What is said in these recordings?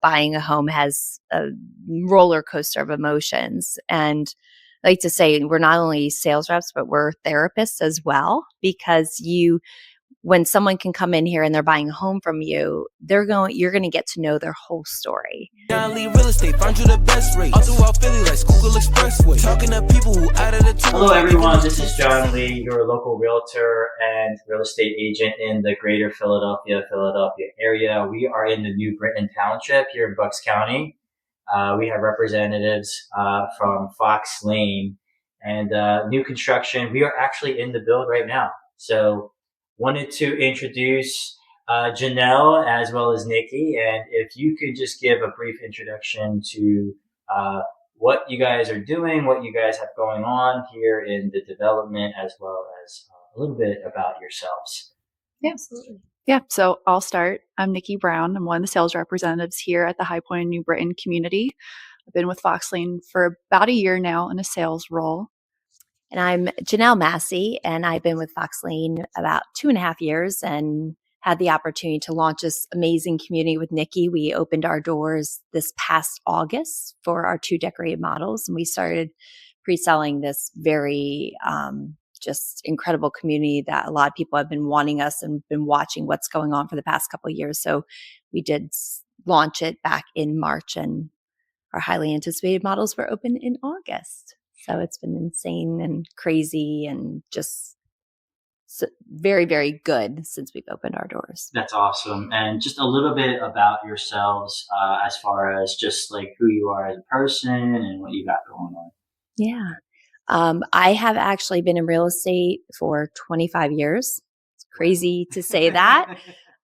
buying a home has a roller coaster of emotions. And I like to say we're not only sales reps, but we're therapists as well, because when someone can come in here and they're buying a home from you, you're going to get to know their whole story. Hello everyone, this is John Lee, your local realtor and real estate agent in the greater Philadelphia area. We are in the New Britain Township here in Bucks County. We have representatives from Fox Lane and new construction. We are actually in the build right now. So wanted to introduce Janelle as well as Nikki, and if you could just give a brief introduction to what you guys are doing, what you guys have going on here in the development, as well as a little bit about yourselves. Yeah, absolutely. Yeah, so I'll start. I'm Nikki Brown. I'm one of the sales representatives here at the High Point New Britain community. I've been with Fox Lane for about a year now in a sales role. And I'm Janelle Massey, and I've been with Fox Lane about 2.5 years and had the opportunity to launch this amazing community with Nikki. We opened our doors this past August for our 2 decorated models, and we started pre-selling this very just incredible community that a lot of people have been wanting us and been watching what's going on for the past couple of years. So we did launch it back in March, and our highly anticipated models were open in August. So it's been insane and crazy and just very, very good since we've opened our doors. That's awesome. And just a little bit about yourselves as far as just like who you are as a person and what you got going on. Yeah. I have actually been in real estate for 25 years. It's crazy to say that.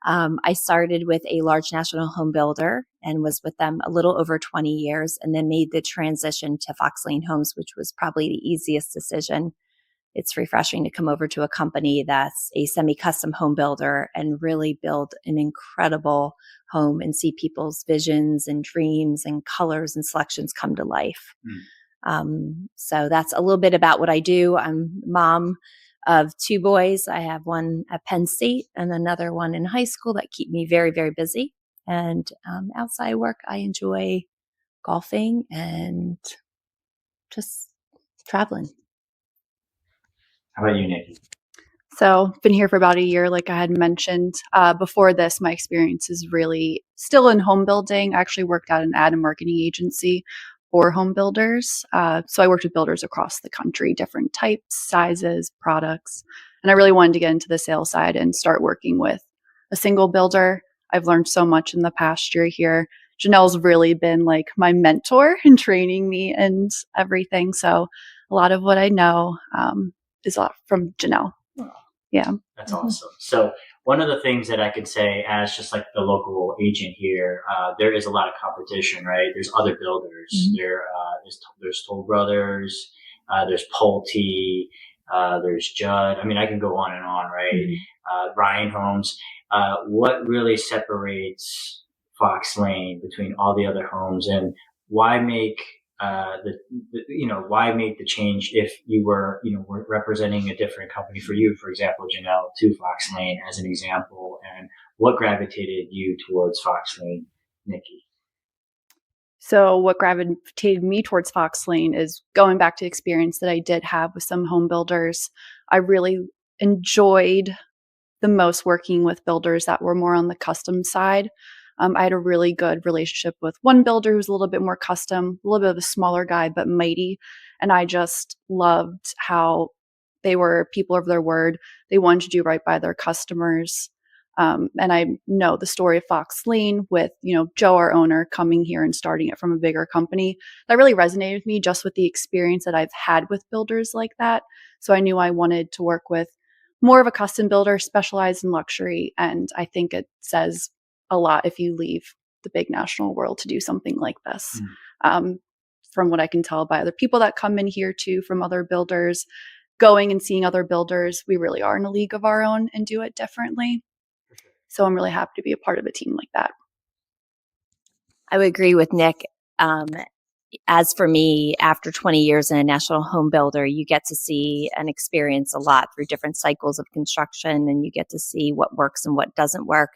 I started with a large national home builder and was with them a little over 20 years, and then made the transition to Fox Lane Homes, which was probably the easiest decision. It's refreshing to come over to a company that's a semi-custom home builder and really build an incredible home and see people's visions and dreams and colors and selections come to life. So that's a little bit about what I do. I'm mom of 2 boys. I have one at Penn State and another one in high school that keep me very, very busy. And outside work, I enjoy golfing and just traveling. How about you, Nikki? So been here for about a year, like I had mentioned. Before this, my experience is really still in home building. I actually worked at an ad and marketing agency for home builders. So I worked with builders across the country, different types, sizes, products. And I really wanted to get into the sales side and start working with a single builder. I've learned so much in the past year here. Janelle's really been like my mentor in training me and everything. So a lot of what I know is a lot from Janelle. Oh, yeah. That's awesome. So one of the things that I could say as just like the local agent here, there is a lot of competition, right? There's other builders. There's Toll Brothers, there's Pulte, there's Judd. I mean, I can go on and on, right? Ryan Homes. What really separates Fox Lane between all the other homes, and why make why make the change if you were representing a different company for you, for example, Janelle, to Fox Lane as an example, and what gravitated you towards Fox Lane, Nikki? So what gravitated me towards Fox Lane is going back to experience that I did have with some home builders. I really enjoyed the most working with builders that were more on the custom side. I had a really good relationship with one builder who's a little bit more custom, a little bit of a smaller guy, but mighty. And I just loved how they were people of their word. They wanted to do right by their customers. And I know the story of Fox Lane with, Joe, our owner, coming here and starting it from a bigger company. That really resonated with me just with the experience that I've had with builders like that. So I knew I wanted to work with more of a custom builder specialized in luxury. And I think it says a lot if you leave the big national world to do something like this. From what I can tell by other people that come in here too, from other builders, going and seeing other builders, we really are in a league of our own and do it differently. So I'm really happy to be a part of a team like that. I would agree with Nick. As for me, after 20 years in a national home builder, you get to see and experience a lot through different cycles of construction, and you get to see what works and what doesn't work.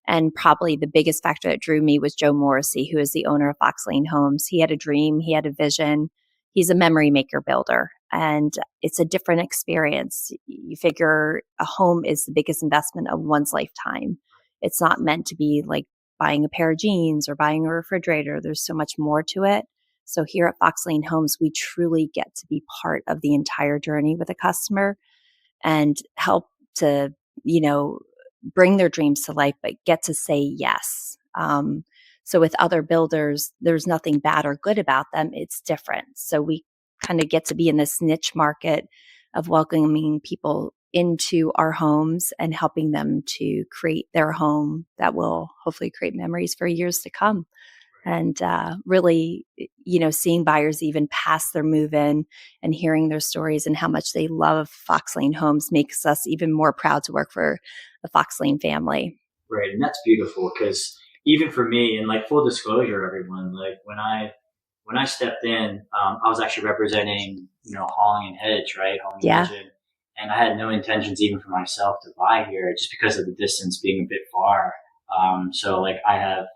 And probably the biggest factor that drew me was Joe Morrissey, who is the owner of Fox Lane Homes. He had a dream, he had a vision. He's a memory maker builder, and it's a different experience. You figure a home is the biggest investment of one's lifetime. It's not meant to be like buying a pair of jeans or buying a refrigerator. There's so much more to it. So here at Fox Lane Homes, we truly get to be part of the entire journey with a customer and help to, bring their dreams to life, but get to say yes. So with other builders, there's nothing bad or good about them. It's different. So we kind of get to be in this niche market of welcoming people into our homes and helping them to create their home that will hopefully create memories for years to come. And really, seeing buyers even past their move-in and hearing their stories and how much they love Fox Lane Homes makes us even more proud to work for the Fox Lane family. Right, and that's beautiful because even for me, and like full disclosure, everyone, like when I stepped in, I was actually representing, Hauling and Hedge, right? Hauling and Hedge, and I had no intentions even for myself to buy here just because of the distance being a bit far. So like I have,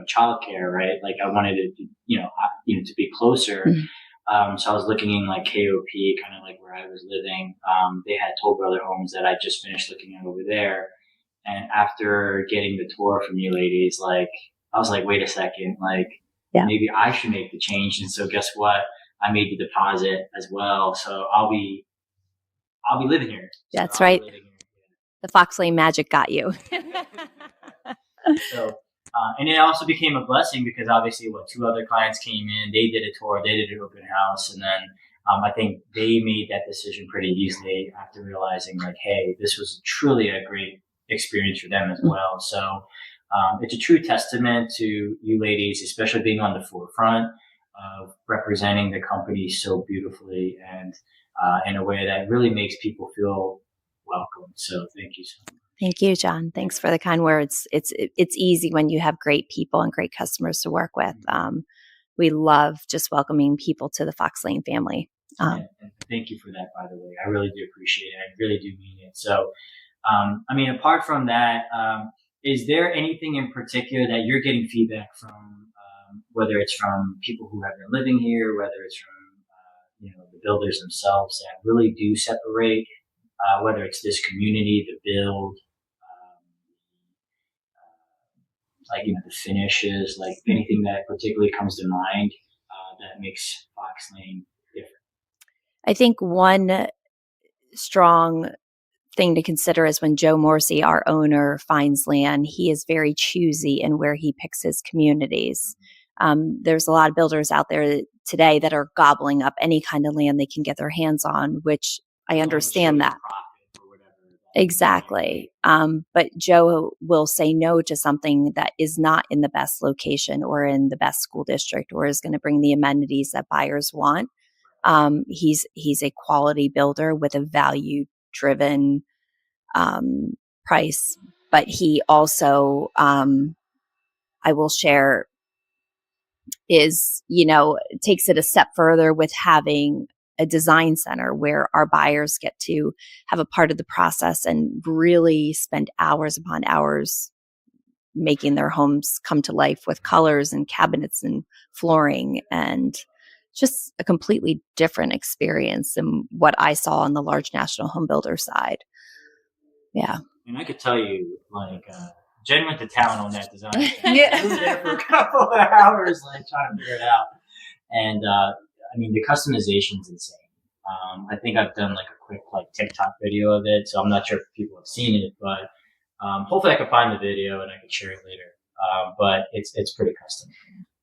childcare, right? Like I wanted it to, to be closer. Mm-hmm. So I was looking in like KOP, kind of like where I was living. They had Toll Brother homes that I just finished looking at over there. And after getting the tour from you ladies, like I was like, wait a second, like maybe I should make the change. And so guess what? I made the deposit as well. So I'll be living here. That's right. The Fox Lane magic got you. So, and it also became a blessing because obviously two other clients came in, they did a tour, they did an open house. And then I think they made that decision pretty easily after realizing like, hey, this was truly a great experience for them as well. So it's a true testament to you ladies, especially being on the forefront of representing the company so beautifully and in a way that really makes people feel welcome. So thank you so much. Thank you, John. Thanks for the kind words. It's easy when you have great people and great customers to work with. We love just welcoming people to the Fox Lane family. And thank you for that, by the way. I really do appreciate it. I really do mean it. So, apart from that, is there anything in particular that you're getting feedback from, whether it's from people who have been living here, whether it's from, the builders themselves that really do separate, whether it's this community, the build, the finishes, like anything that particularly comes to mind that makes Fox Lane different? I think one strong thing to consider is when Joe Morrissey, our owner, finds land, he is very choosy in where he picks his communities. There's a lot of builders out there today that are gobbling up any kind of land they can get their hands on, which I understand that. Exactly. But Joe will say no to something that is not in the best location or in the best school district or is going to bring the amenities that buyers want. He's a quality builder with a value-driven price, but he also, I will share, is, takes it a step further with having a design center where our buyers get to have a part of the process and really spend hours upon hours making their homes come to life with colors and cabinets and flooring, and just a completely different experience than what I saw on the large national home builder side. Yeah. And I could tell you, like, Jen went to town on that design. Yeah. We were there for a couple of hours, like, trying to figure it out. And, the customization's insane. I think I've done, like, a quick, like, TikTok video of it, so I'm not sure if people have seen it, but hopefully I can find the video and I can share it later. But it's pretty custom.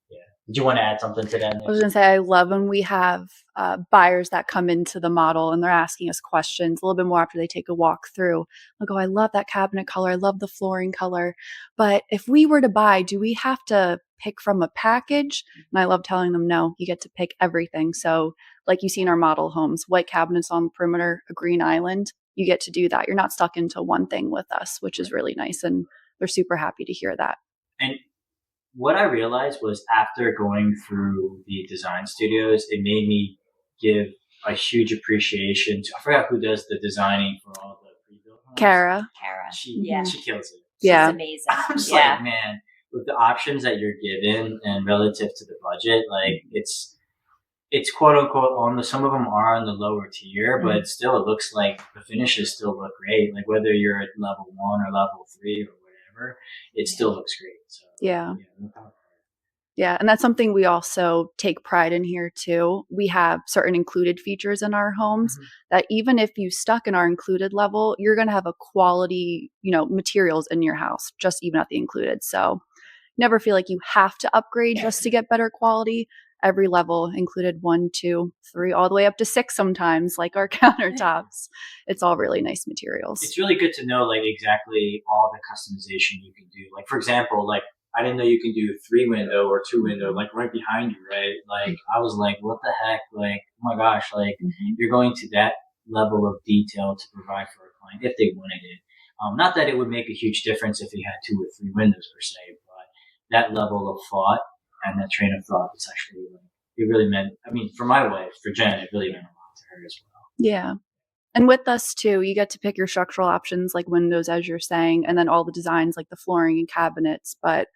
Yeah. Did you want to add something to that, Nikki? I was going to say, I love when we have buyers that come into the model and they're asking us questions a little bit more after they take a walk through. Like, oh, I love that cabinet color. I love the flooring color. But if we were to buy, do we have to pick from a package? And I love telling them, no, you get to pick everything. So like you see in our model homes, white cabinets on the perimeter, a green island, you get to do that. You're not stuck into one thing with us, which is really nice. And they're super happy to hear that. And what I realized was after going through the design studios, it made me give a huge appreciation to, I forgot who does the designing for all the pre-built homes. Kara. She kills it. Yeah. amazing. I was like, man, with the options that you're given and relative to the budget, like it's quote unquote on the, some of them are on the lower tier, but still it looks like the finishes still look great. Like whether you're at level 1 or level 3 or whatever, it still looks great. So Yeah. no problem. Yeah, and that's something we also take pride in here too. We have certain included features in our homes that even if you stuck in our included level, you're going to have a quality, materials in your house, just even at the included. So never feel like you have to upgrade just to get better quality. Every level included 1, 2, 3, all the way up to 6 sometimes, like our countertops. It's all really nice materials. It's really good to know like exactly all the customization you can do. Like for example, like I didn't know you can do 3 window or 2 window, like right behind you, right? Like I was like, what the heck? Like, oh my gosh, like you're going to that level of detail to provide for a client if they wanted it. Not that it would make a huge difference if you had 2 or 3 windows per se, but that level of thought and that train of thought, it's actually, like, it really meant, I mean, for my wife, for Jen, it really meant a lot to her as well. Yeah. And with us too, you get to pick your structural options like windows, as you're saying, and then all the designs like the flooring and cabinets. But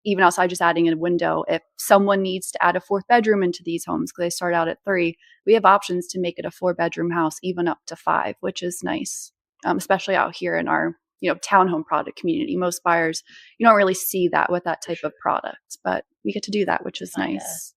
even outside just adding a window, if someone needs to add a 4th bedroom into these homes because they start out at 3, we have options to make it a 4-bedroom house, even up to 5, which is nice, especially out here in our townhome product community. Most buyers, you don't really see that with that type of product, but we get to do that, which is nice.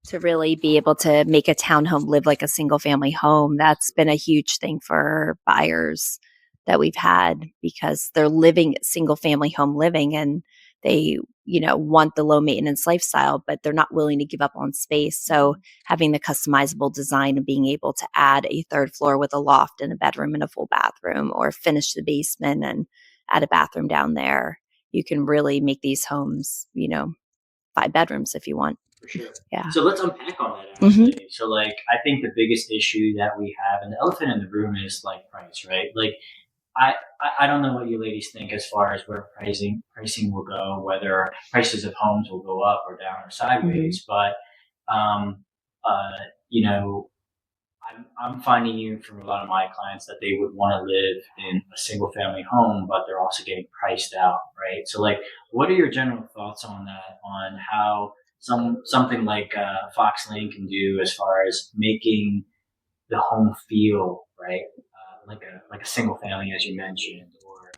To really be able to make a townhome live like a single family home, that's been a huge thing for buyers that we've had because they're living single family home living and they want the low maintenance lifestyle, but they're not willing to give up on space. So having the customizable design and being able to add a 3rd floor with a loft and a bedroom and a full bathroom, or finish the basement and add a bathroom down there, you can really make these homes 5 bedrooms if you want. For sure. Yeah. So let's unpack on that actually. So like I think the biggest issue that we have, and the elephant in the room, is like price, right? Like I don't know what you ladies think as far as where pricing will go, whether prices of homes will go up or down or sideways. But you know, I'm finding you from a lot of my clients that they would want to live in a single family home, but they're also getting priced out, right? So like, what are your general thoughts on that, on how something like Fox Lane can do as far as making the home feel, right? Like a single family, as you mentioned, or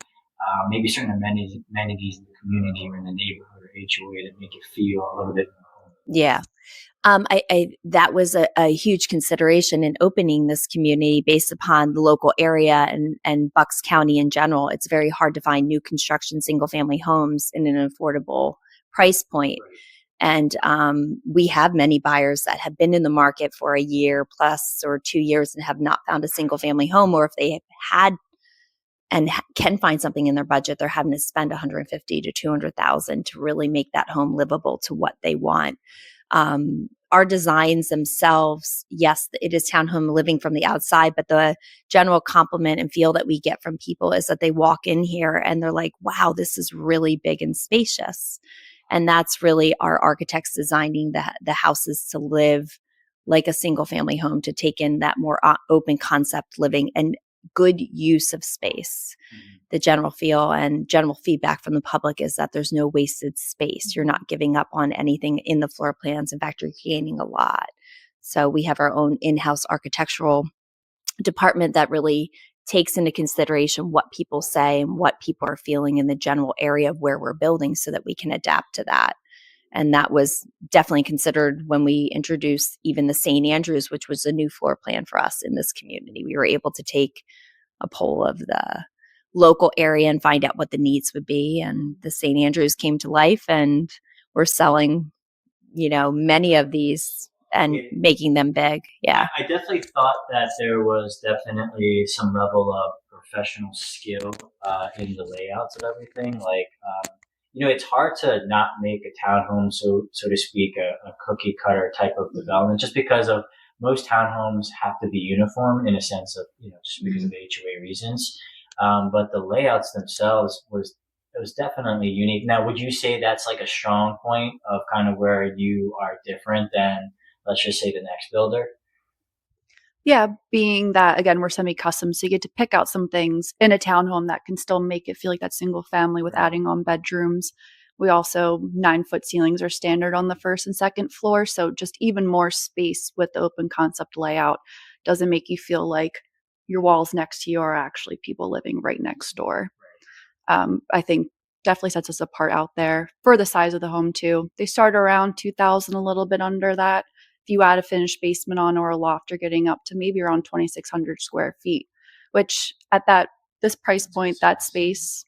maybe certain amenities in the community or in the neighborhood or HOA that make it feel a little bit more home. Yeah. That was a huge consideration in opening this community based upon the local area and Bucks County in general. It's very hard to find new construction single family homes in an affordable price point. And we have many buyers that have been in the market for a year plus or 2 years and have not found a single family home, or if they had and can find something in their budget, they're having to spend $150,000 to $200,000 to really make that home livable to what they want. Our designs themselves, yes, it is townhome living from the outside, but the general compliment and feel that we get from people is that they walk in here and they're like, wow, this is really big and spacious. And that's really our architects designing the houses to live like a single family home, to take in that more open concept living and good use of space. The general feel and general feedback from the public is that there's no wasted space. You're not giving up on anything in the floor plans. In fact, you're gaining a lot. So we have our own in-house architectural department that really takes into consideration what people say and what people are feeling in the general area of where we're building so that we can adapt to that. And that was definitely considered when we introduced even the St. Andrews, which was a new floor plan for us in this community. We were able to take a poll of the local area and find out what the needs would be. And the St. Andrews came to life, and we're selling, many of these and making them big. Yeah. I definitely thought that there was definitely some level of professional skill in the layouts of everything. Like, it's hard to not make a townhome, so to speak, a cookie cutter type of development, just because of most townhomes have to be uniform in a sense of, just because of HOA reasons. But the layouts themselves was definitely unique. Now, would you say that's like a strong point of kind of where you are different than, let's just say, the next builder? Yeah, being that, again, we're semi-custom, so you get to pick out some things in a townhome that can still make it feel like that single family with adding on bedrooms. We also 9-foot ceilings are standard on the first and second floor, so just even more space with the open concept layout doesn't make you feel like your walls next to you are actually people living right next door. I think definitely sets us apart out there for the size of the home too. They start around 2,000, a little bit under that. If you add a finished basement on or a loft, you're getting up to maybe around 2,600 square feet, which at this price point, that space,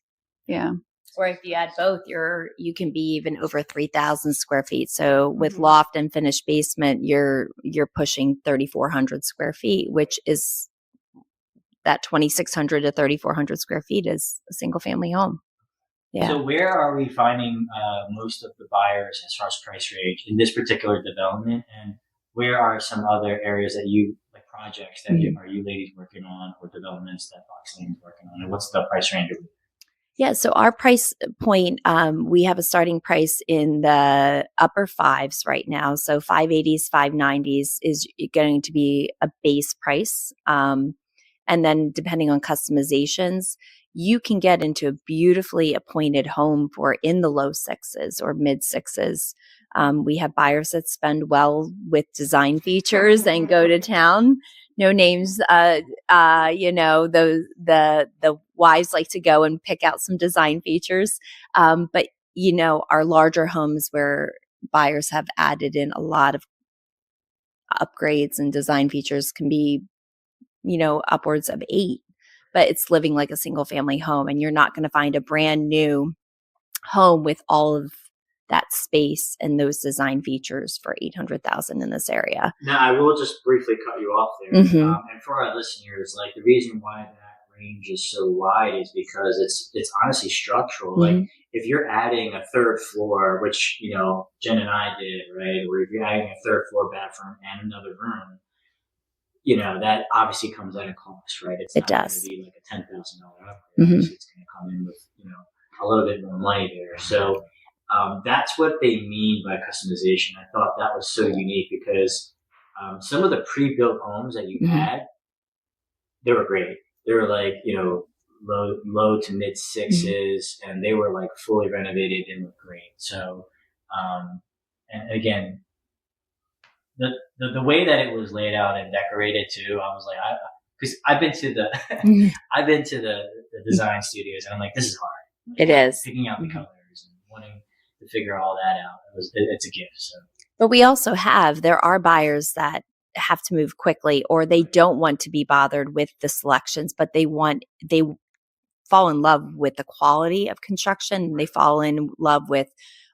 yeah. Or if you add both, you can be even over 3,000 square feet. So with loft and finished basement, you're pushing 3,400 square feet, which is that 2,600 to 3,400 square feet is a single family home. Yeah. So where are we finding most of the buyers as far as price range in this particular development, and where are some other areas that you like projects that are you ladies working on, or developments that Fox Lane is working on, and what's the price range of it? Yeah, so our price point, we have a starting price in the upper fives right now. So 580s, 590s is going to be a base price. And then depending on customizations, you can get into a beautifully appointed home for in the low sixes or mid sixes. We have buyers that spend well with design features and go to town. No names, the wives like to go and pick out some design features. But our larger homes where buyers have added in a lot of upgrades and design features can be, upwards of 8, but it's living like a single family home, and you're not going to find a brand new home with all of that space and those design features for $800,000 in this area. Now, I will just briefly cut you off there. And for our listeners, like the reason why that range is so wide is because it's honestly structural. Like if you're adding a third floor, which Jen and I did, right, or if you're adding a third floor bathroom and another room, that obviously comes at a cost, right? It's not going to be like a $10,000 upgrade. It's going to come in with a little bit more money there. So that's what they mean by customization. I thought that was so unique because some of the pre-built homes that you had, they were great. They were like low to mid sixes, and they were like fully renovated and looked great. So and again, the way that it was laid out and decorated too, I was like, because I've been to the design studios, and I'm like, this is hard. It is picking out the colors and wanting to figure all that out. It's a gift. So, but we also there are buyers that have to move quickly, or they don't want to be bothered with the selections, but they fall in love with the quality of construction. They fall in love with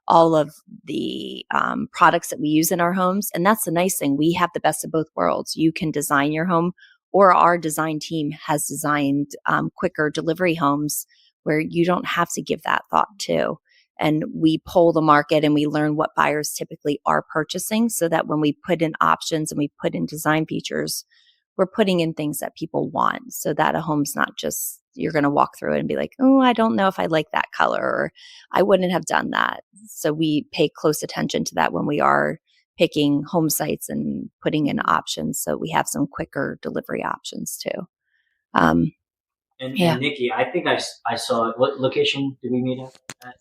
all of the products that we use in our homes. And that's the nice thing. We have the best of both worlds. You can design your home, or our design team has designed quicker delivery homes where you don't have to give that thought to. And we poll the market and we learn what buyers typically are purchasing, so that when we put in options and we put in design features, we're putting in things that people want, so that a home's not just you're going to walk through it and be like, oh, I don't know if I like that color, or I wouldn't have done that. So we pay close attention to that when we are picking home sites and putting in options. So we have some quicker delivery options too. And Nikki, I think I saw, what location did we meet at?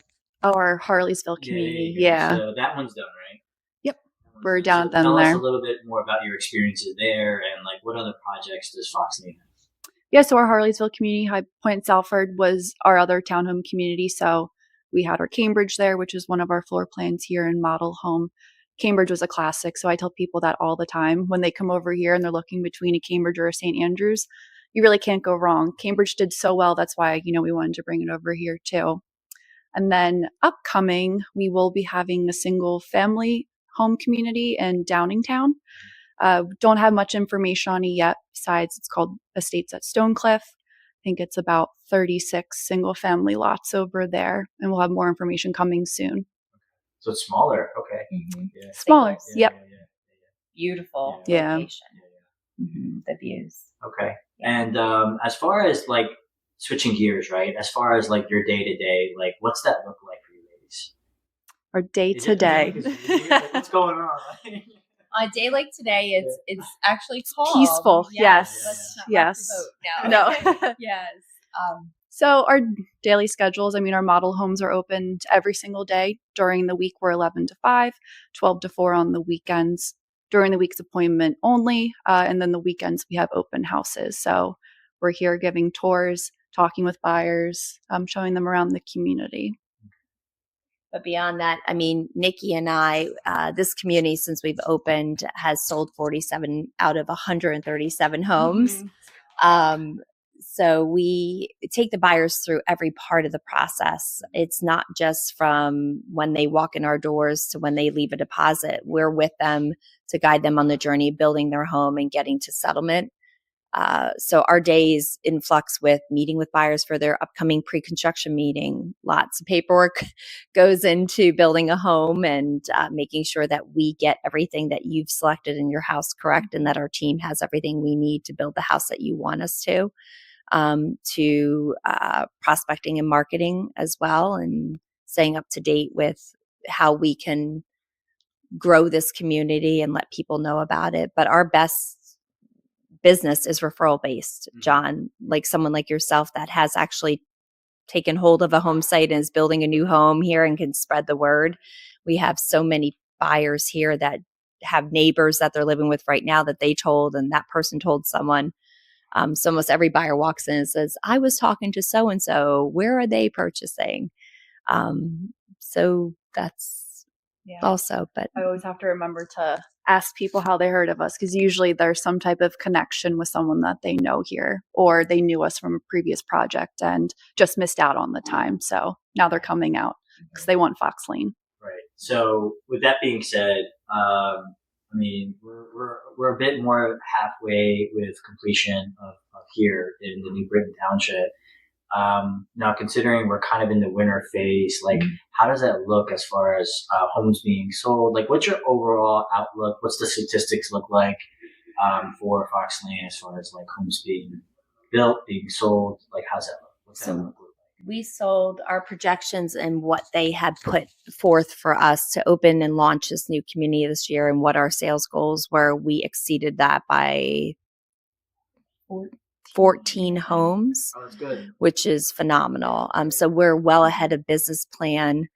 Our Harleysville community. Yeah. So that one's done, right? Yep. We're down at them there. there. Tell us a little bit more about your experiences there, and like what other projects does Fox Lane have? Yeah, so our Harleysville community, High Point Salford, was our other townhome community. So we had our Cambridge there, which is one of our floor plans here in model home. Cambridge was a classic. So I tell people that all the time when they come over here and they're looking between a Cambridge or a St. Andrews. You really can't go wrong. Cambridge did so well. That's why, we wanted to bring it over here too. And then upcoming, we will be having a single family home community in Downingtown. Don't have much information on it yet, besides it's called Estates at Stonecliff. I think it's about 36 single family lots over there, and we'll have more information coming soon. So it's smaller. Okay. Yeah. Smaller. Yep. Yeah. Beautiful location. The views. Okay. And as far as like switching gears, right? As far as like your day to day, like what's that look like for you ladies? Our day to day. What's going on? On a day like today, it's actually calm. Peaceful. Yes. Let's not rock Yes. the boat now. No. Yes. So our daily schedules, I mean, our model homes are opened every single day. During the week, we're 11 to 5, 12 to 4 on the weekends. During the week's appointment only. And then the weekends, we have open houses. So we're here giving tours, talking with buyers, showing them around the community. But beyond that, I mean, Nikki and I, this community, since we've opened, has sold 47 out of 137 homes. So we take the buyers through every part of the process. It's not just from when they walk in our doors to when they leave a deposit. We're with them to guide them on the journey, building their home and getting to settlement. So our days in flux with meeting with buyers for their upcoming pre-construction meeting. Lots of paperwork goes into building a home and making sure that we get everything that you've selected in your house correct, and that our team has everything we need to build the house that you want us to prospecting and marketing as well, and staying up to date with how we can grow this community and let people know about it. But our best business is referral based, John, like someone like yourself that has actually taken hold of a home site and is building a new home here and can spread the word. We have so many buyers here that have neighbors that they're living with right now that they told, and that person told someone. So almost every buyer walks in and says, I was talking to so-and-so, where are they purchasing? So that's also, but I always have to remember to ask people how they heard of us, because usually there's some type of connection with someone that they know here, or they knew us from a previous project and just missed out on the time. So now they're coming out because they want Fox Lane. Right. So with that being said, I mean, we're a bit more halfway with completion of here in the New Britain Township. Now, considering we're kind of in the winter phase, like, how does that look as far as homes being sold? Like, what's your overall outlook? What's the statistics look like for Fox Lane as far as like homes being built, being sold? Like, how's that look? What's that look like? We sold our projections and what they had put forth for us to open and launch this new community this year, and what our sales goals were. We exceeded that by 14 homes, Oh, that's good. which is phenomenal. So we're well ahead of business plan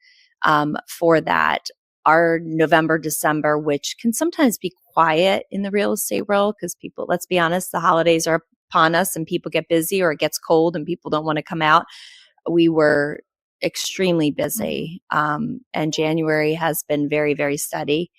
for that. Our November, December, which can sometimes be quiet in the real estate world because people, let's be honest, the holidays are upon us and people get busy, or it gets cold and people don't want to come out. We were extremely busy, and January has been very, very steady.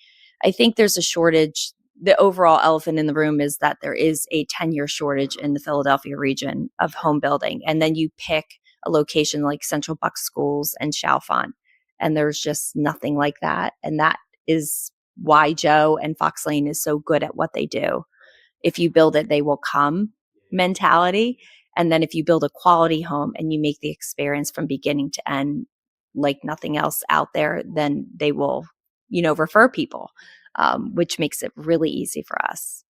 I think there's a shortage. The overall elephant in the room is that there is a 10-year shortage in the Philadelphia region of home building. And then you pick a location like Central Bucks Schools and Chalfont, and there's just nothing like that. And that is why Joe and Fox Lane is so good at what they do. If you build it, they will come mentality. And then if you build a quality home and you make the experience from beginning to end like nothing else out there, then they will, refer people, which makes it really easy for us.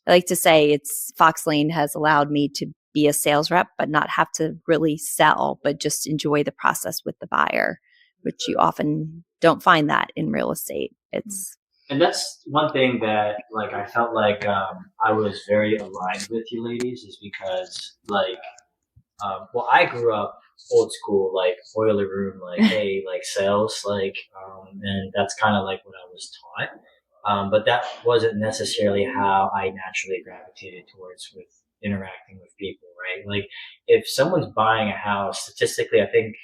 I like to say it's Fox Lane has allowed me to be a sales rep, but not have to really sell, but just enjoy the process with the buyer, which you often don't find that in real estate. And that's one thing that, like, I felt like I was very aligned with you ladies, is because, like, I grew up old school, like, boiler room, like, hey, like, sales, like, and that's kind of like what I was taught. But that wasn't necessarily how I naturally gravitated towards with interacting with people, right? Like, if someone's buying a house, statistically, I think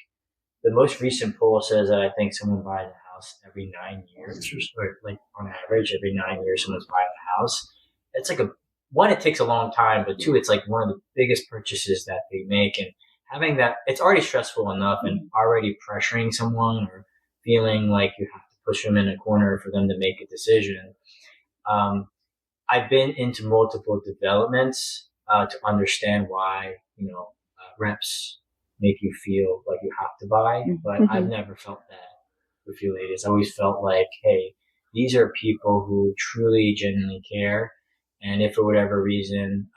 the most recent poll says that I think someone buys a house every 9 years, or like on average, every 9 years, someone's buying a house. It's like one, it takes a long time, but two, it's like one of the biggest purchases that they make. And having that, it's already stressful enough, and already pressuring someone or feeling like you have to push them in a corner for them to make a decision. I've been into multiple developments to understand why, reps make you feel like you have to buy, but I've never felt that with you ladies. I always felt like, hey, these are people who truly, genuinely care. And if for whatever reason,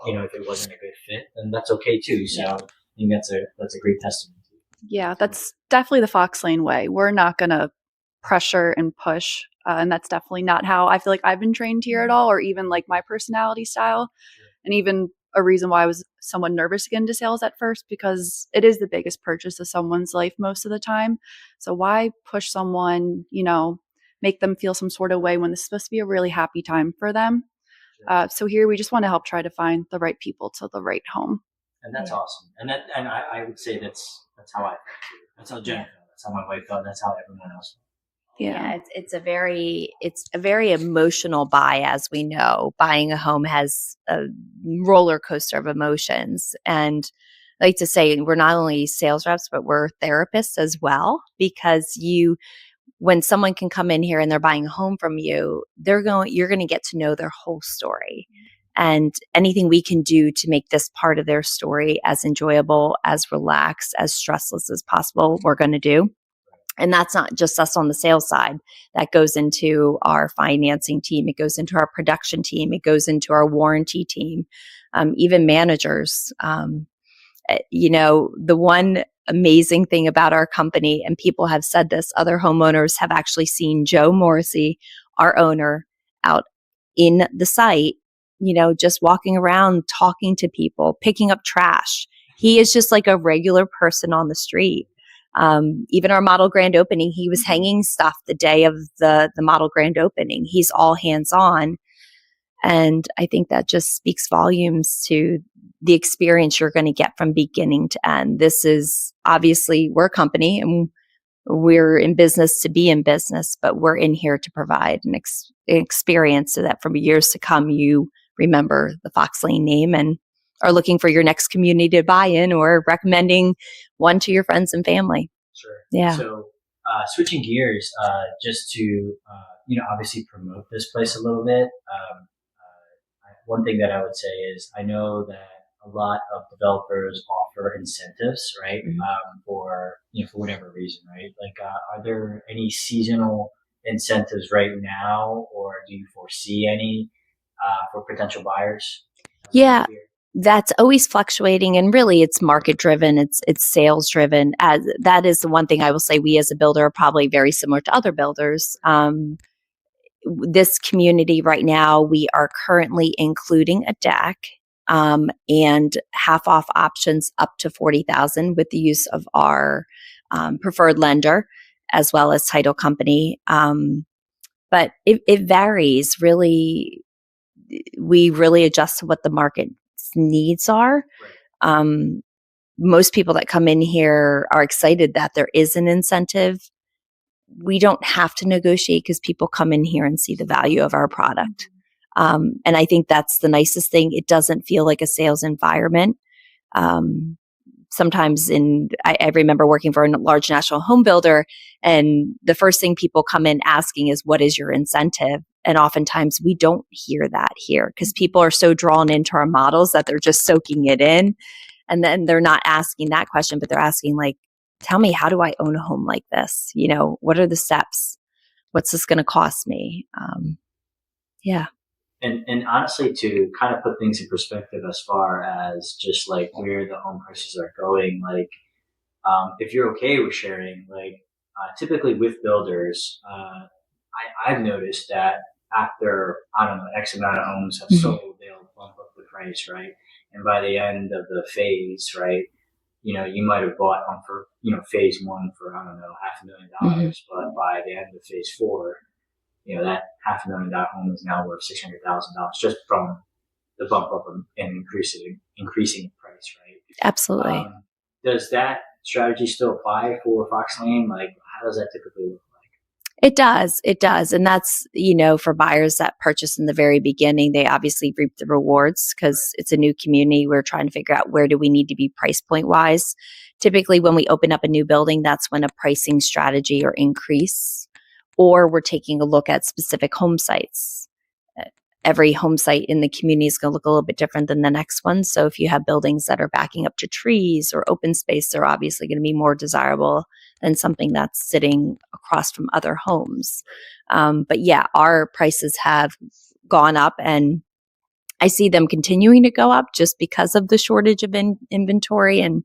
if it wasn't a good fit, then that's okay too. So I think that's a great testament. Yeah, that's definitely the Fox Lane way. We're not going to pressure and push And that's definitely not how I feel like I've been trained here at all, or even like my personality style. And even a reason why I was somewhat nervous to get into sales at first, because it is the biggest purchase of someone's life most of the time. So why push someone, make them feel some sort of way when this is supposed to be a really happy time for them? So here we just want to help try to find the right people to the right home. And that's awesome. And I would say that's how I felt too. That's how Jen felt. That's how my wife felt. That's how everyone else felt. Yeah, it's a very emotional buy, as we know. Buying a home has a roller coaster of emotions, and I like to say we're not only sales reps, but we're therapists as well. Because when someone can come in here and they're buying a home from you, you're going to get to know their whole story, and anything we can do to make this part of their story as enjoyable, as relaxed, as stressless as possible, we're going to do. And that's not just us on the sales side. That goes into our financing team. It goes into our production team. It goes into our warranty team, even managers. The one amazing thing about our company, and people have said this, other homeowners have actually seen Joe Morrissey, our owner, out in the site, just walking around, talking to people, picking up trash. He is just like a regular person on the street. Even our model grand opening, he was hanging stuff the day of the model grand opening. He's all hands on. And I think that just speaks volumes to the experience you're going to get from beginning to end. This is obviously, we're a company and we're in business to be in business, but we're in here to provide an experience so that for years to come, you remember the Fox Lane name and are looking for your next community to buy in, or recommending one to your friends and family. Sure. Yeah. So switching gears, just to obviously promote this place a little bit. One thing that I would say is I know that a lot of developers offer incentives, right? Mm-hmm. For whatever reason, right? Like, are there any seasonal incentives right now, or do you foresee any for potential buyers? Yeah. That's always fluctuating, and really it's market driven. It's sales driven. As that is the one thing I will say, we as a builder are probably very similar to other builders. This community right now, we are currently including a deck and half off options up to $40,000 with the use of our preferred lender as well as title company. But it varies really. We really adjust to what the market's needs are. Most people that come in here are excited that there is an incentive. We don't have to negotiate because people come in here and see the value of our product. And I think that's the nicest thing. It doesn't feel like a sales environment. Sometimes I remember working for a large national home builder, and the first thing people come in asking is, what is your incentive? And oftentimes we don't hear that here because people are so drawn into our models that they're just soaking it in. And then they're not asking that question, but they're asking like, tell me, how do I own a home like this? What are the steps? What's this going to cost me? Yeah. And honestly, to kind of put things in perspective as far as just like where the home prices are going, like if you're okay with sharing, like typically with builders, I've noticed that after, I don't know, X amount of homes have sold, they'll bump up the price, right? And by the end of the phase, right, you might have bought one for, phase one for, I don't know, $500,000, but by the end of phase four, that $500,000 home is now worth $600,000 just from the bump up and increasing price, right? Absolutely. Does that strategy still apply for Fox Lane? Like, how does that typically look? It does. It does. And that's, for buyers that purchase in the very beginning, they obviously reap the rewards because it's a new community. We're trying to figure out where do we need to be price point wise. Typically, when we open up a new building, that's when a pricing strategy or increase, or we're taking a look at specific home sites. Every home site in the community is going to look a little bit different than the next one. So if you have buildings that are backing up to trees or open space, they're obviously going to be more desirable than something that's sitting across from other homes. But yeah, our prices have gone up, and I see them continuing to go up just because of the shortage of inventory and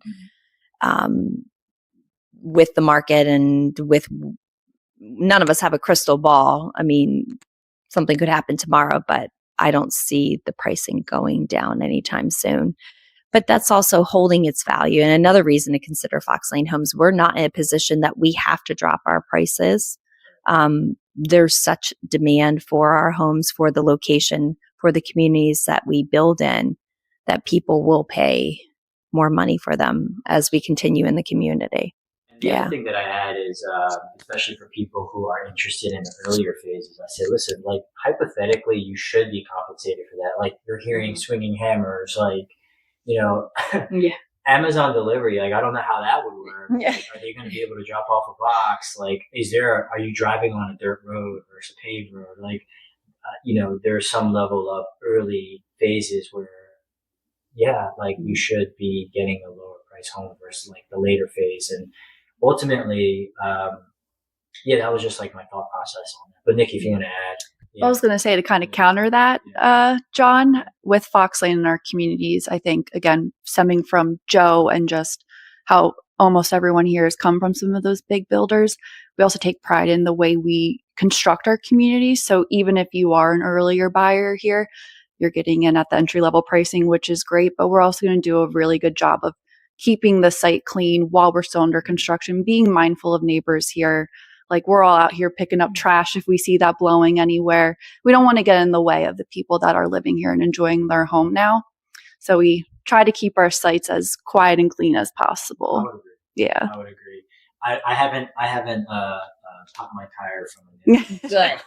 with the market and with none of us have a crystal ball. I mean, something could happen tomorrow, but I don't see the pricing going down anytime soon. But that's also holding its value. And another reason to consider Fox Lane Homes, we're not in a position that we have to drop our prices. There's such demand for our homes, for the location, for the communities that we build in, that people will pay more money for them as we continue in the community. And the other thing that I add is, especially for people who are interested in the earlier phases, I say, listen, like hypothetically, you should be compensated for that. Like you're hearing swinging hammers, like, you know, Amazon delivery. Like I don't know how that would work. Like, are they going to be able to drop off a box? Like, are you driving on a dirt road versus a paved road? Like, you know, there's some level of early phases where, like you should be getting a lower price home versus like the later phase. And ultimately, that was just like my thought process on that. But Nikki, if you want to add. I was going to say, to kind of counter that, John, with Fox Lane in our communities, I think, again, stemming from Joe and just how almost everyone here has come from some of those big builders, we also take pride in the way we construct our communities. So even if you are an earlier buyer here, you're getting in at the entry-level pricing, which is great, but we're also going to do a really good job of keeping the site clean while we're still under construction, being mindful of neighbors here. Like we're all out here picking up trash if we see that blowing anywhere. We don't want to get in the way of the people that are living here and enjoying their home now. So we try to keep our sites as quiet and clean as possible. I would agree. I would agree. I haven't popped my tire from a Good.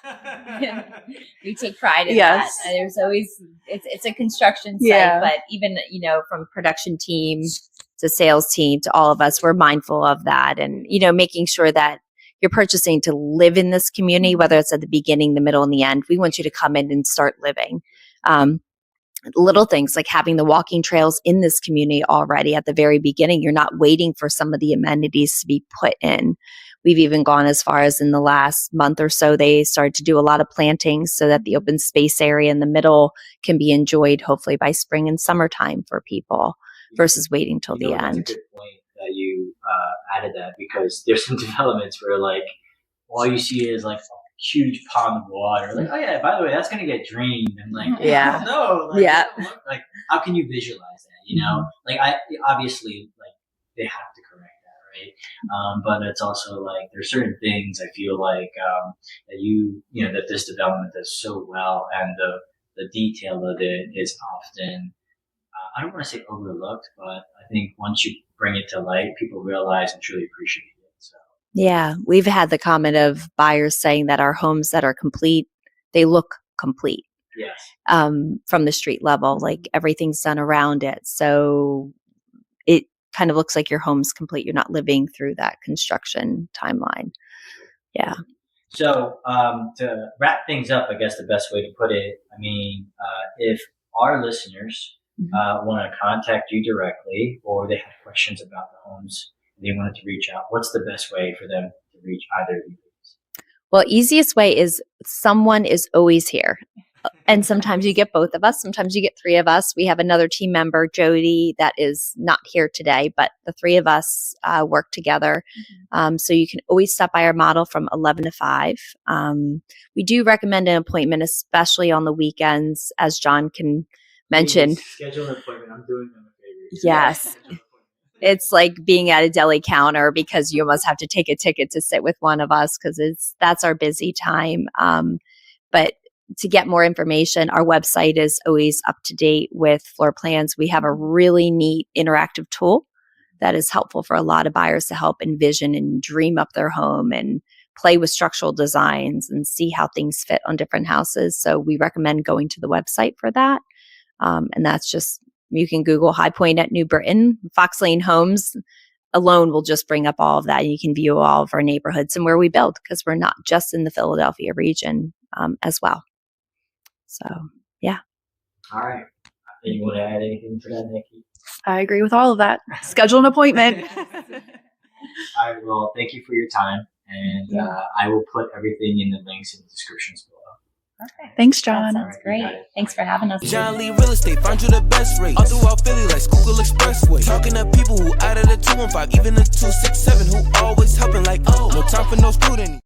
We take pride in that. And there's always it's a construction site, but even from production team to sales team to all of us, we're mindful of that, and making sure that you're purchasing to live in this community, whether it's at the beginning, the middle, and the end. We want you to come in and start living. Little things like having the walking trails in this community already at the very beginning. You're not waiting for some of the amenities to be put in. We've even gone as far as in the last month or so, they started to do a lot of plantings so that the open space area in the middle can be enjoyed hopefully by spring and summertime for people versus waiting till the end. That's a good point that you added that, because there's some developments where like all you see is like a huge pond of water. Like, oh yeah, by the way, that's gonna get drained. And like, I don't know. Like, how can you visualize that? Like I obviously like they have to correct that, right? But it's also like there's certain things I feel like that that this development does so well, and the detail of it is often I don't want to say overlooked, but I think once you bring it to light, people realize and truly appreciate it. So. Yeah, we've had the comment of buyers saying that our homes that are complete, they look complete. Yes. From the street level, like everything's done around it. So it kind of looks like your home's complete. You're not living through that construction timeline. Yeah. So to wrap things up, I guess the best way to put it, I mean, if our listeners want to contact you directly, or they have questions about the homes and they wanted to reach out, what's the best way for them to reach either of you? Well, easiest way is someone is always here. And sometimes you get both of us. Sometimes you get three of us. We have another team member, Jody, that is not here today, but the three of us work together. So you can always stop by our model from 11 to 5. We do recommend an appointment, especially on the weekends, as John can mention. Schedule an appointment. I'm doing them a favor. Yes. It's like being at a deli counter because you almost have to take a ticket to sit with one of us because that's our busy time. But to get more information, our website is always up to date with floor plans. We have a really neat interactive tool that is helpful for a lot of buyers to help envision and dream up their home and play with structural designs and see how things fit on different houses. So we recommend going to the website for that. And that's just, you can Google High Point at New Britain. Fox Lane Homes alone will just bring up all of that. And you can view all of our neighborhoods and where we build, because we're not just in the Philadelphia region as well. So, yeah. All right. You want to add anything for that, Nikki? I agree with all of that. Schedule an appointment. All right. Well, thank you for your time. And I will put everything in the links in the descriptions below. Perfect. Thanks, John. That sounds great. Thanks for having us. John Lee Real Estate, find you the best rate. All throughout Philly, like Schuylkill Expressway. Talking to people who out of the 215, even the 267, who always helping like, no time for no student.